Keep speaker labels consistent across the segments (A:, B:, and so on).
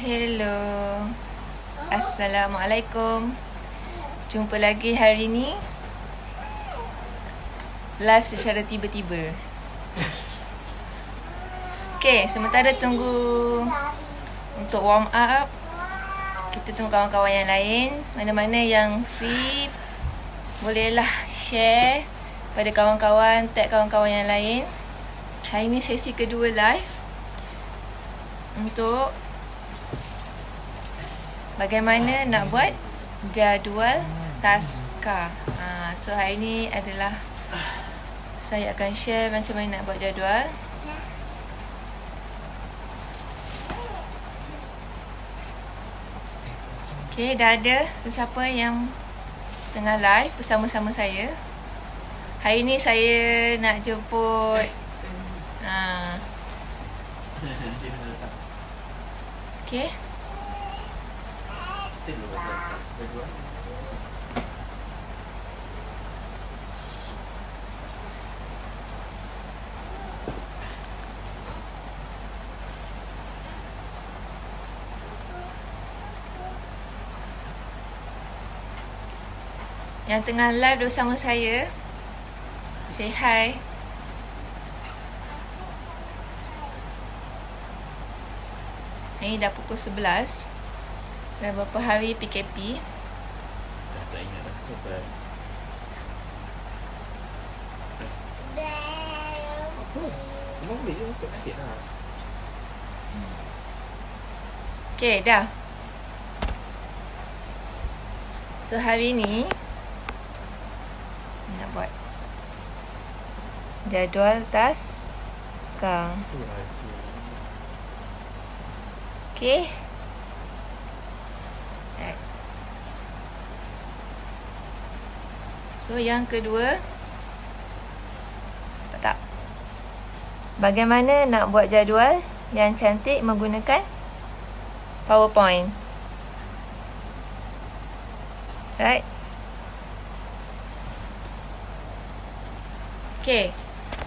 A: Hello, Assalamualaikum. Jumpa lagi hari ni live secara tiba-tiba. Okay, sementara tunggu untuk warm up, kita tunggu kawan-kawan yang lain. Mana-mana yang free, bolehlah share pada kawan-kawan, tag kawan-kawan yang lain. Hari ni sesi kedua live untuk bagaimana nak buat jadual taska. So hari ni adalah saya akan share macam mana nak buat jadual. Okay, dah ada sesiapa yang tengah live bersama-sama saya. Hari ni saya nak jemput okay. Yang tengah live bersama saya, say hi. Ini dah pukul 11. Dah berapa hari PKP.
B: Dah tak ingat dah apa. Memang boleh je masuk nasib lah.
A: Okay, dah. So hari ni nak buat jadual taska. Okay. So yang kedua, tak, bagaimana nak buat jadual yang cantik menggunakan PowerPoint. Right? Okay,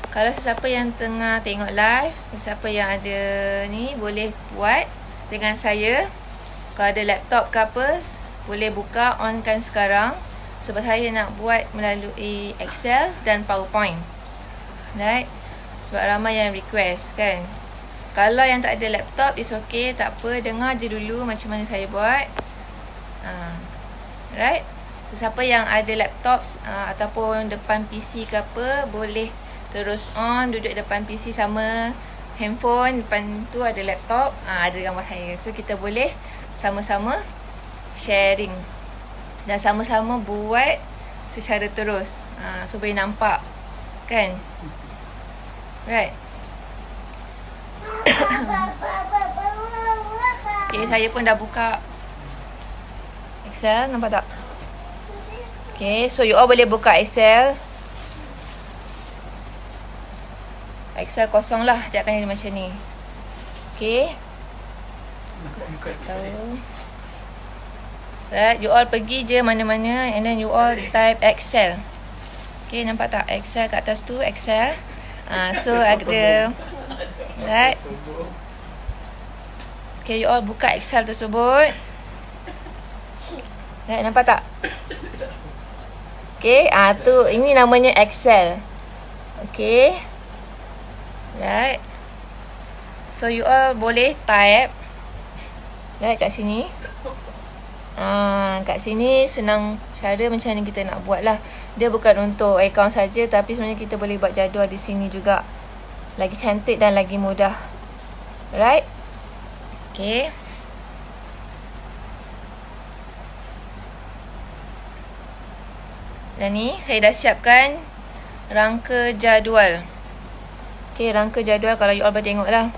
A: kalau sesiapa yang tengah tengok live, sesiapa yang ada ni boleh buat dengan saya. Kalau ada laptop ke apa, boleh buka, onkan sekarang. Sebab saya nak buat melalui Excel dan PowerPoint. Right? Sebab ramai yang request kan. Kalau yang tak ada laptop, is okay, tak apa. Dengar je dulu macam mana saya buat. Right? Siapa yang ada laptop ataupun depan PC ke apa, boleh terus on, duduk depan PC sama handphone, depan tu ada laptop, ada gambar saya. So kita boleh sama-sama sharing dan sama-sama buat secara terus. So boleh nampak kan? Right? Okay, saya pun dah buka Excel, nampak tak? Okay, so you all boleh buka Excel. Excel kosong lah, dia akan jadi macam ni. Okay. Tahu. Right, you all pergi je mana-mana and then you all type Excel. Okay, nampak tak? Excel kat atas tu, Excel. So ada, right. Okay, you all buka Excel tersebut. Right, nampak tak? Okay, tu ini namanya Excel. Okay. Right. So you all boleh type. Right, kat sini. Kat sini senang cara macam mana kita nak buat lah. Dia bukan untuk account saja, tapi sebenarnya kita boleh buat jadual di sini juga. Lagi cantik dan lagi mudah. Right. Okay. Dan ni saya dah siapkan rangka jadual. Okay, rangka jadual kalau you all boleh tengok lah.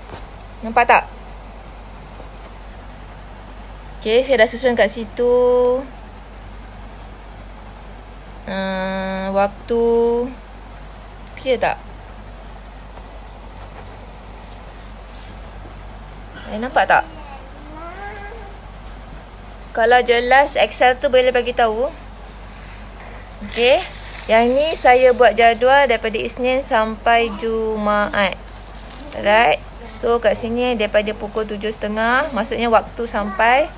A: Nampak tak? Okay, saya dah susun kat situ waktu. Clear tak? Nampak tak? Kalau jelas Excel tu boleh bagi tahu. Okay, yang ni saya buat jadual daripada Isnin sampai Jumaat. Right? So kat sini daripada pukul 7.30, maksudnya waktu sampailah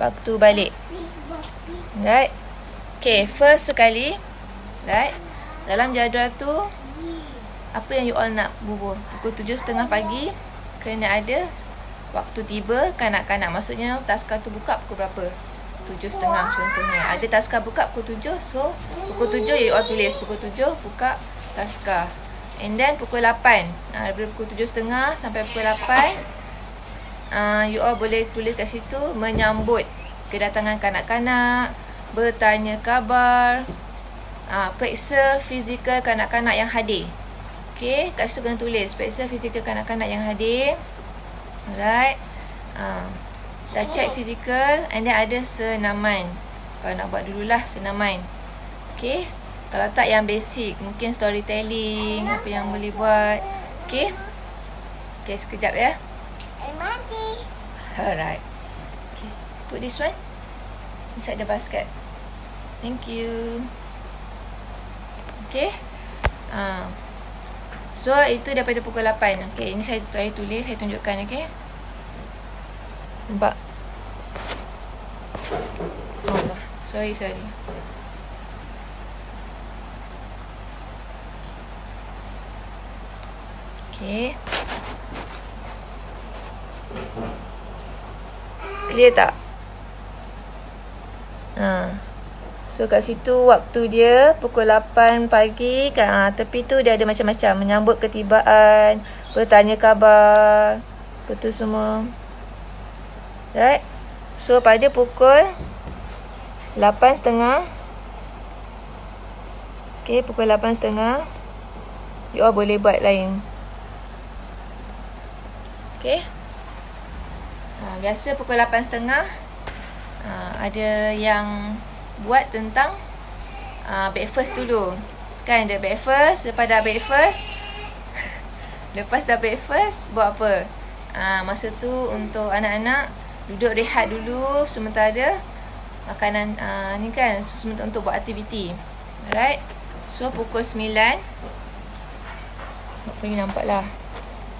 A: waktu balik. Right. Okay, first sekali, right, dalam jadual tu apa yang you all nak bubuh? Pukul 7.30 pagi kena ada waktu tiba kanak-kanak. Maksudnya taska tu buka pukul berapa? 7.30 contohnya. Ada taska buka pukul 7, so pukul 7 you all tulis pukul 7 buka taska. And then pukul 8, daripada pukul 7.30 sampai pukul 8, you all boleh tulis kat situ menyambut kedatangan kanak-kanak, bertanya khabar, periksa fizikal kanak-kanak yang hadir. Okay, kat situ kena tulis periksa fizikal kanak-kanak yang hadir. Alright. Dah check fizikal, and then ada senaman. Kalau nak buat dululah senaman. Okay. Kalau tak yang basic, mungkin storytelling, apa yang boleh buat. Okay. Okay, sekejap ya. Alright. Okay, put this one inside the basket. Thank you. Okay. So, itu daripada pukul 8. Okay, ini saya tulis, saya tunjukkan, okay. Nampak? Oh, sorry. Okay. Clear tak? So kat situ waktu dia pukul 8 pagi kan, tepi tu dia ada macam-macam, menyambut ketibaan, bertanya khabar, betul semua. Right? So pada pukul 8.30, okay, pukul 8.30 you all boleh buat lain. Okay. Biasa pukul 8.30 ada yang buat tentang breakfast dulu. Kan ada breakfast, lepas dah breakfast lepas dah breakfast buat apa? Masa tu untuk anak-anak duduk rehat dulu sementara makanan ni kan, so sementara untuk buat aktiviti. Alright. So pukul 9, hopefully nampak lah.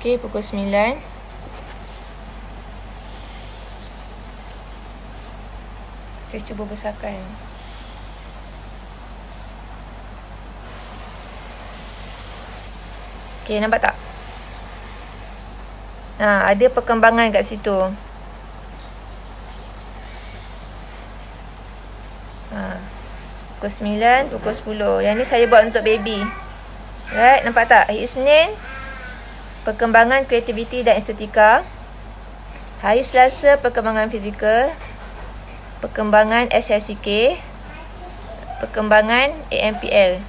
A: Okay, pukul 9 saya cuba besarkan. Okay, nampak tak? Ada perkembangan kat situ. Pukul 9, pukul 10. Yang ni saya buat untuk baby. Right, nampak tak? Hari Isnin, perkembangan kreativiti dan estetika. Hari Selasa, perkembangan fizikal, perkembangan SLCK, perkembangan AMPL,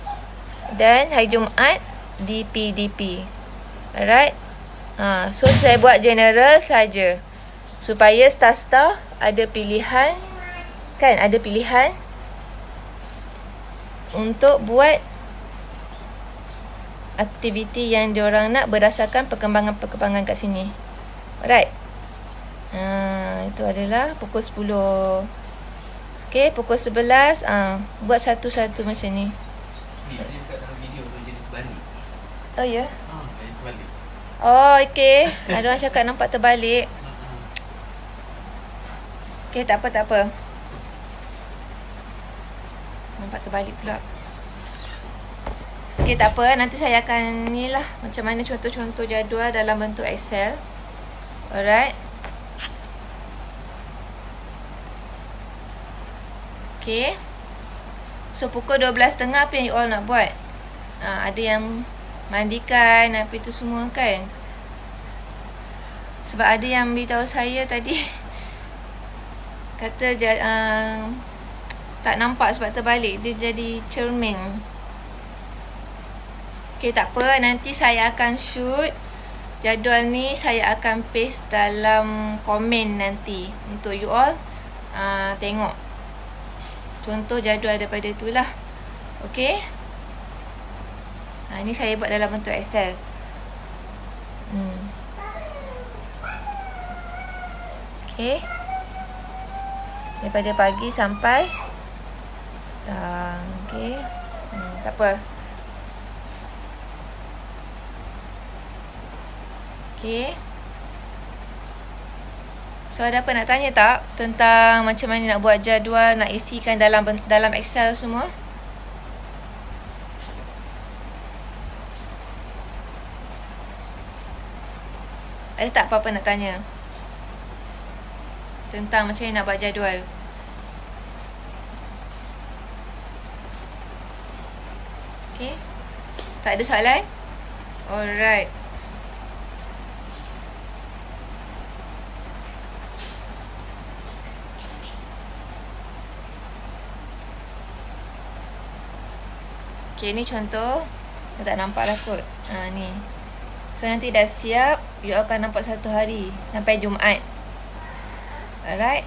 A: dan hari Jumaat DPDP. Alright. So saya buat general saja supaya staff-staff ada pilihan, kan, ada pilihan untuk buat aktiviti yang diorang nak berdasarkan perkembangan-perkembangan kat sini. Alright. Itu adalah pukul 10. Okay, pukul 11 buat satu-satu macam ni.
B: Dia dekat dalam video tu jadi terbalik.
A: Oh ya?
B: Jadi terbalik.
A: Oh, okay. Ada orang cakap nampak terbalik. Okay, tak apa. Nampak terbalik pula. Okay, tak apa. Nanti saya akan ni lah, macam mana contoh-contoh jadual dalam bentuk Excel. Alright. Okay. So pukul 12.30 apa yang you all nak buat? Ada yang mandikan, apa itu semua kan. Sebab ada yang beritahu saya tadi kata tak nampak sebab terbalik, dia jadi cermin. Okay, tak apa. Nanti saya akan shoot jadual ni, saya akan paste dalam komen nanti untuk you all tengok contoh jadual daripada itulah. Okay. Ini saya buat dalam bentuk Excel. Okay. Daripada pagi sampai okay. Tak apa. Okay. So ada apa nak tanya tak tentang macam mana nak buat jadual, nak isikan dalam Excel semua? Ada tak apa-apa nak tanya tentang macam mana nak buat jadual? Okay. Tak ada soalan? Alright. Okay, ni contoh. Tak nampak lah kot. Ni. So, nanti dah siap. You akan nampak satu hari. Sampai Jumaat. Alright.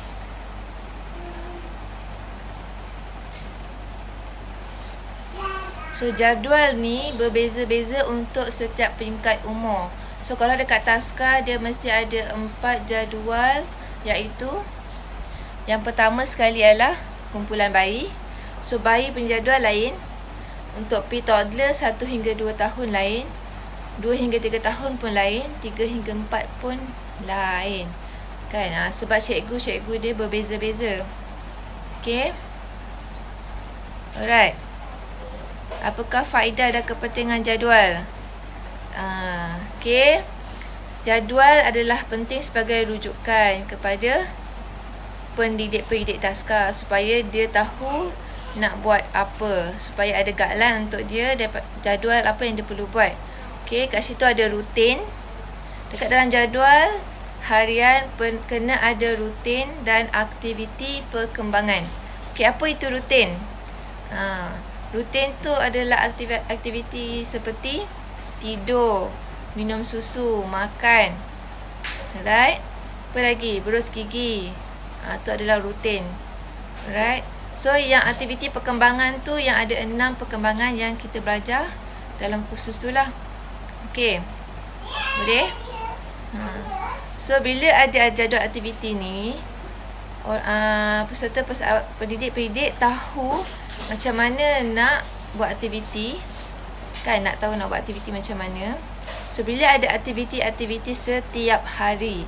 A: So, jadual ni berbeza-beza untuk setiap peringkat umur. So, kalau dekat taska, dia mesti ada 4 jadual. Iaitu, yang pertama sekali ialah kumpulan bayi. So, bayi punya jadual lain. Untuk pre-toddler 1 hingga 2 tahun lain, 2 hingga 3 tahun pun lain, 3 hingga 4 pun lain. Kan? Sebab cikgu-cikgu dia berbeza-beza. Okay. Alright. Apakah faedah dan kepentingan jadual? Okay. Jadual adalah penting sebagai rujukan kepada pendidik-pendidik taska supaya dia tahu nak buat apa, supaya ada guideline untuk dia jadual apa yang dia perlu buat. Okey, kat situ ada rutin. Dekat dalam jadual harian kena ada rutin dan aktiviti perkembangan. Okey, apa itu rutin? Rutin tu adalah aktiviti seperti tidur, minum susu, makan. Alright. Apa lagi? Berus gigi. Tu adalah rutin. Alright. So, yang aktiviti perkembangan tu yang ada 6 perkembangan yang kita belajar dalam kursus tu lah. Okay. Boleh? So, bila ada jadual aktiviti ni, peserta pendidik-pendidik tahu macam mana nak buat aktiviti. Kan, nak tahu nak buat aktiviti macam mana. So, bila ada aktiviti-aktiviti setiap hari,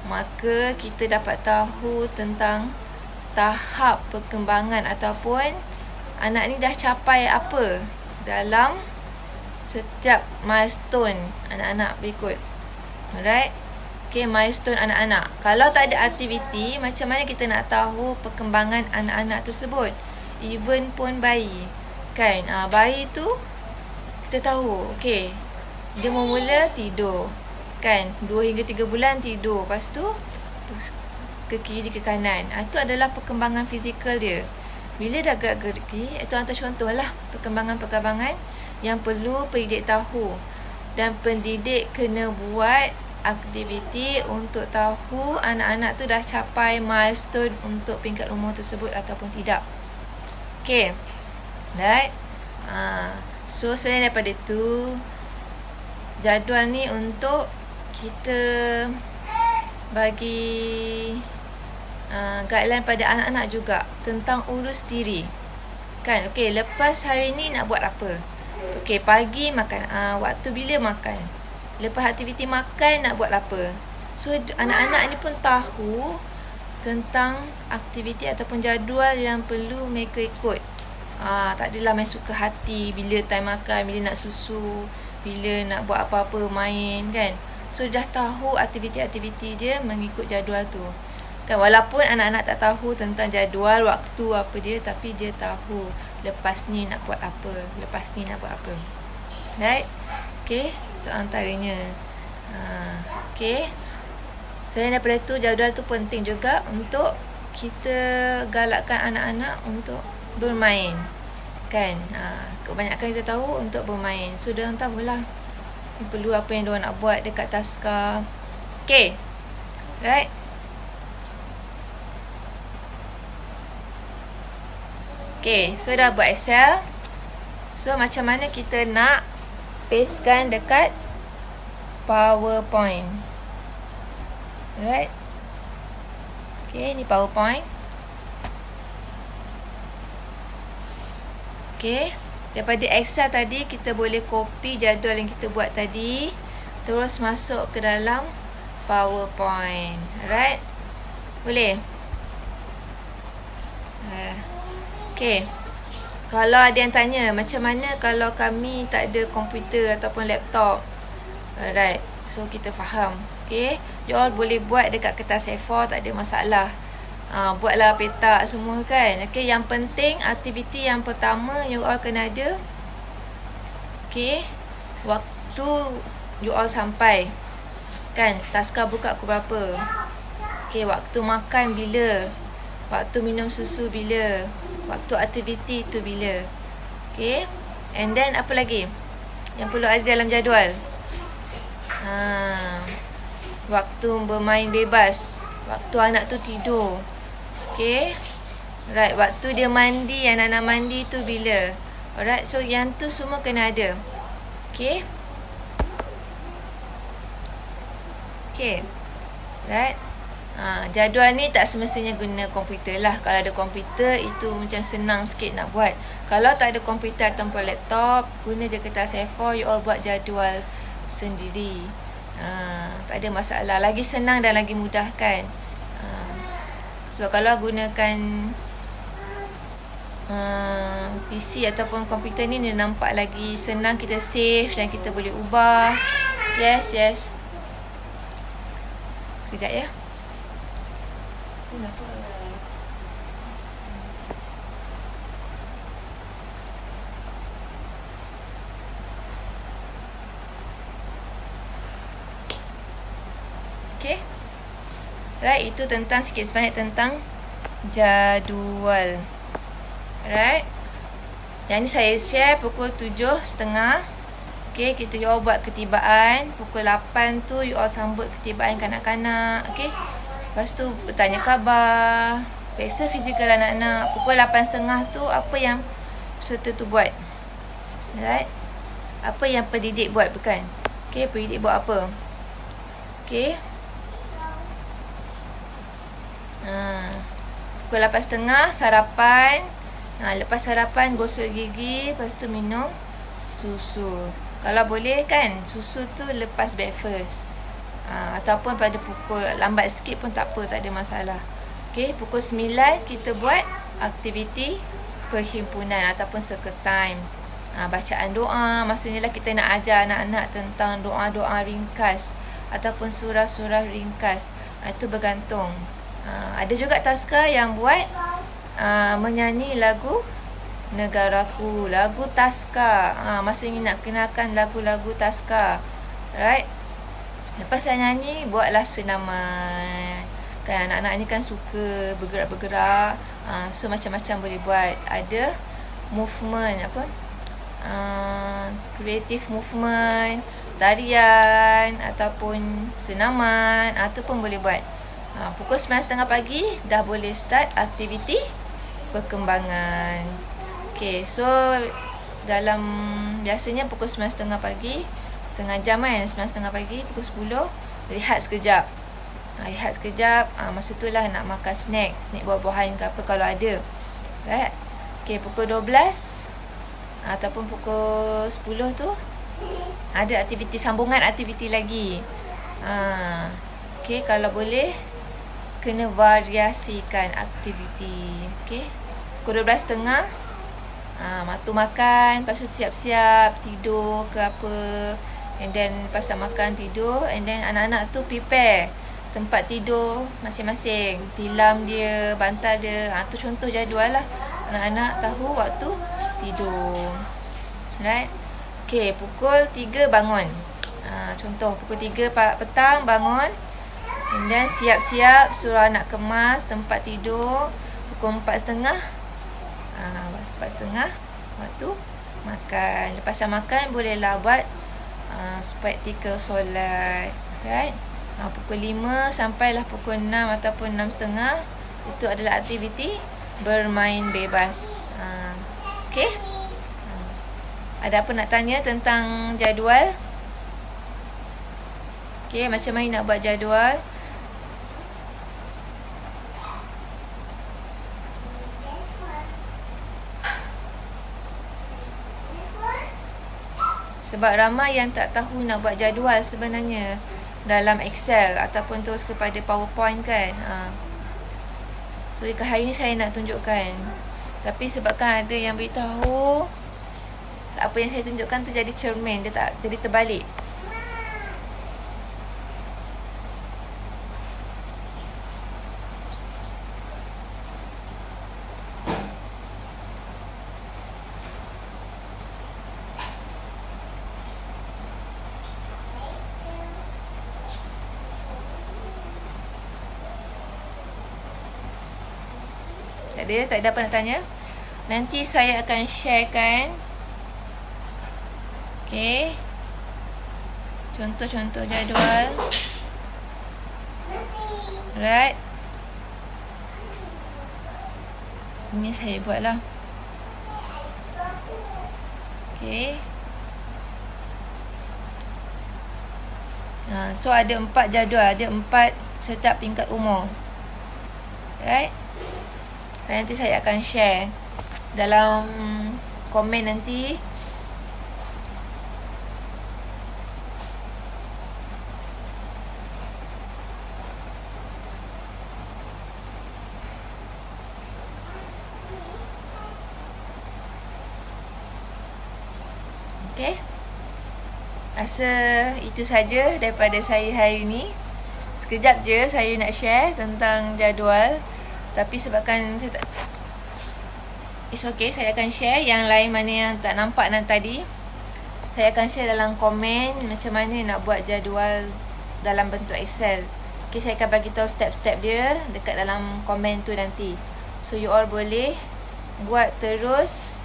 A: maka kita dapat tahu tentang tahap perkembangan ataupun anak ni dah capai apa dalam setiap milestone anak-anak berikut. Alright. Okay, milestone anak-anak. Kalau tak ada aktiviti, macam mana kita nak tahu perkembangan anak-anak tersebut? Even pun bayi. Kan, bayi tu kita tahu, okay, dia mula tidur. Kan, 2 hingga 3 bulan tidur. Lepas tu ke kiri ke kanan. Itu adalah perkembangan fizikal dia. Bila dah gerak-geriki, itu antara contoh lah perkembangan-perkembangan yang perlu pendidik tahu. Dan pendidik kena buat aktiviti untuk tahu anak-anak tu dah capai milestone untuk peringkat umur tersebut ataupun tidak. Okay. Right. So, selain daripada itu, jadual ni untuk kita bagi guideline pada anak-anak juga tentang urus diri. Kan, okey, lepas hari ni nak buat apa? Okey, pagi makan, waktu bila makan, lepas aktiviti makan nak buat apa? So, anak-anak ni pun tahu tentang aktiviti ataupun jadual yang perlu mereka ikut. Tak adalah main suka hati bila time makan, bila nak susu, bila nak buat apa-apa, main kan. So, dah tahu aktiviti-aktiviti dia mengikut jadual tu. Kan, walaupun anak-anak tak tahu tentang jadual, waktu apa dia, tapi dia tahu lepas ni nak buat apa, lepas ni nak buat apa. Right? Okay, itu antaranya. Okay. Selain daripada tu, jadual tu penting juga untuk kita galakkan anak-anak untuk bermain. Kan, kebanyakan kita tahu untuk bermain. So, diorang tahulah perlu apa yang diorang nak buat dekat taska. Okay. Right? Okay, so dah buat Excel. So, macam mana kita nak pastekan dekat PowerPoint. Alright. Okay, ni PowerPoint. Okay, daripada Excel tadi kita boleh copy jadual yang kita buat tadi. terus masuk ke dalam PowerPoint. Alright? Boleh? Okay. Kalau ada yang tanya, macam mana kalau kami tak ada komputer ataupun laptop? Alright. So, kita faham. Okay. You all boleh buat dekat kertas A4, tak ada masalah. Buatlah peta semua kan. Okay. Yang penting, aktiviti yang pertama you all kena ada. Okay. Waktu you all sampai. Kan, taska buka pukul berapa? Okay. Waktu makan bila? Waktu minum susu bila? Waktu aktiviti tu bila? Okay. And then apa lagi yang perlu ada dalam jadual? Waktu bermain bebas. Waktu anak tu tidur. Okay. Right. Waktu dia mandi, anak-anak mandi tu bila? Alright. So yang tu semua kena ada. Okay. Okay. Right. Jadual ni tak semestinya guna komputer lah. Kalau ada komputer, itu macam senang sikit nak buat. Kalau tak ada komputer ataupun laptop, guna je kertas A4, you all buat jadual sendiri. Tak ada masalah. Lagi senang dan lagi mudah kan. Sebab kalau gunakan PC ataupun komputer ni, dia nampak lagi senang, kita save dan kita boleh ubah. Yes. Sekejap ya. Okay. Right, itu tentang sikit sebanyak tentang jadual. Right. Yang ni saya share pukul 7.30. Okay, kita you all buat ketibaan. Pukul 8 tu you all sambut ketibaan kanak-kanak. Okay. Lepas tu bertanya khabar, periksa fizikal anak-anak. Pukul 8.30 tu apa yang peserta tu buat? Right? Apa yang pendidik buat, bukan? Okay, pendidik buat apa? Okay. Pukul 8.30 sarapan. Lepas sarapan gosok gigi, lepas tu minum susu. Kalau boleh kan, susu tu lepas breakfast. Ataupun pada pukul lambat sikit pun tak apa, tak ada masalah. Okay, pukul 9 kita buat aktiviti perhimpunan ataupun circle time. Bacaan doa, maksudnya lah kita nak ajar anak-anak tentang doa-doa ringkas ataupun surah-surah ringkas. Itu bergantung. Ada juga taska yang buat menyanyi lagu negaraku, lagu taska. Maksudnya nak kenalkan lagu-lagu taska. Right? Lepas saya nyanyi, buatlah senaman. Kan anak-anak ni kan suka bergerak-bergerak. So macam-macam boleh buat. Ada movement apa? Creative movement, tarian ataupun senaman, tu pun boleh buat. Pukul 9.30 pagi dah boleh start aktiviti perkembangan. Okay, so dalam biasanya pukul 9.30 pagi, setengah jam kan, 9.30 pagi, pukul 10 rehat sekejap. Rehat sekejap, masa tu lah nak makan snack buah-buahan ke apa kalau ada. Right? Okay, pukul 12 ataupun pukul 10 tu ada aktiviti, sambungan aktiviti lagi. Okay, kalau boleh kena variasikan aktiviti. Okay, pukul 12.30 waktu makan, lepas tu siap-siap tidur ke apa. And then lepas dah makan tidur, and then anak-anak tu prepare tempat tidur masing-masing, tilam dia, bantal dia. Tu contoh jadual lah. Anak-anak tahu waktu tidur. Right? Okay, pukul 3 bangun. Contoh pukul 3 petang bangun, and then siap-siap suruh anak kemas tempat tidur. Pukul 4.30 waktu makan. Lepas dah makan, bolehlah buat praktikal solat. Right? Pukul 5 sampailah pukul 6 ataupun 6.30, itu adalah aktiviti bermain bebas. Okay? Ada apa nak tanya tentang jadual? Okay, macam mana nak buat jadual? Sebab ramai yang tak tahu nak buat jadual sebenarnya dalam Excel ataupun terus kepada PowerPoint kan. So dekat hari ni saya nak tunjukkan. Tapi sebabkan ada yang beritahu apa yang saya tunjukkan tu jadi cermin, dia tak jadi terbalik. Tak ada apa nak tanya. Nanti saya akan sharekan contoh-contoh jadual. Right. Ini saya buatlah. So ada 4 jadual, ada 4 setiap tingkat umur. Right. Nanti saya akan share dalam komen nanti. Rasa itu saja daripada saya hari ini. Sekejap je saya nak share tentang jadual. Tapi sebabkan saya tak, it's okay, saya akan share. Yang lain mana yang tak nampak tadi, saya akan share dalam komen macam mana nak buat jadual dalam bentuk Excel. Saya akan bagi tahu step-step dia dekat dalam komen tu nanti. So you all boleh buat terus.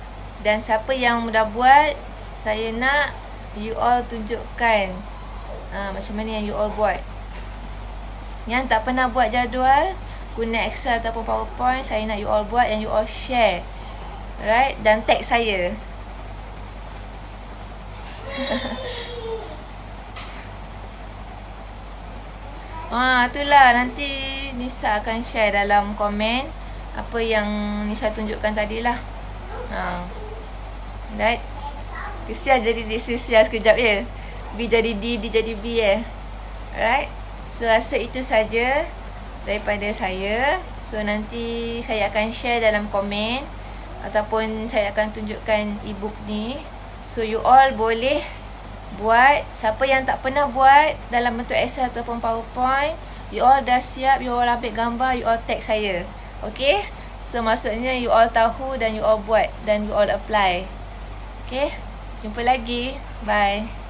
A: Dan siapa yang dah buat, saya nak you all tunjukkan macam mana yang you all buat. Yang tak pernah buat jadual guna Excel ataupun PowerPoint, saya nak you all buat and you all share. Right? Dan tag saya. Itulah nanti Nisa akan share dalam komen apa yang Nisa tunjukkan tadilah. Right? Kesian jadi disusia sekejap je. B jadi D, D jadi B Right? So rasa itu saja daripada saya. So nanti saya akan share dalam komen ataupun saya akan tunjukkan ebook ni. So you all boleh buat. Siapa yang tak pernah buat dalam bentuk Excel ataupun PowerPoint, you all dah siap, you all ambil gambar, you all tag saya. Okay? So maksudnya you all tahu dan you all buat dan you all apply. Okay? Jumpa lagi. Bye.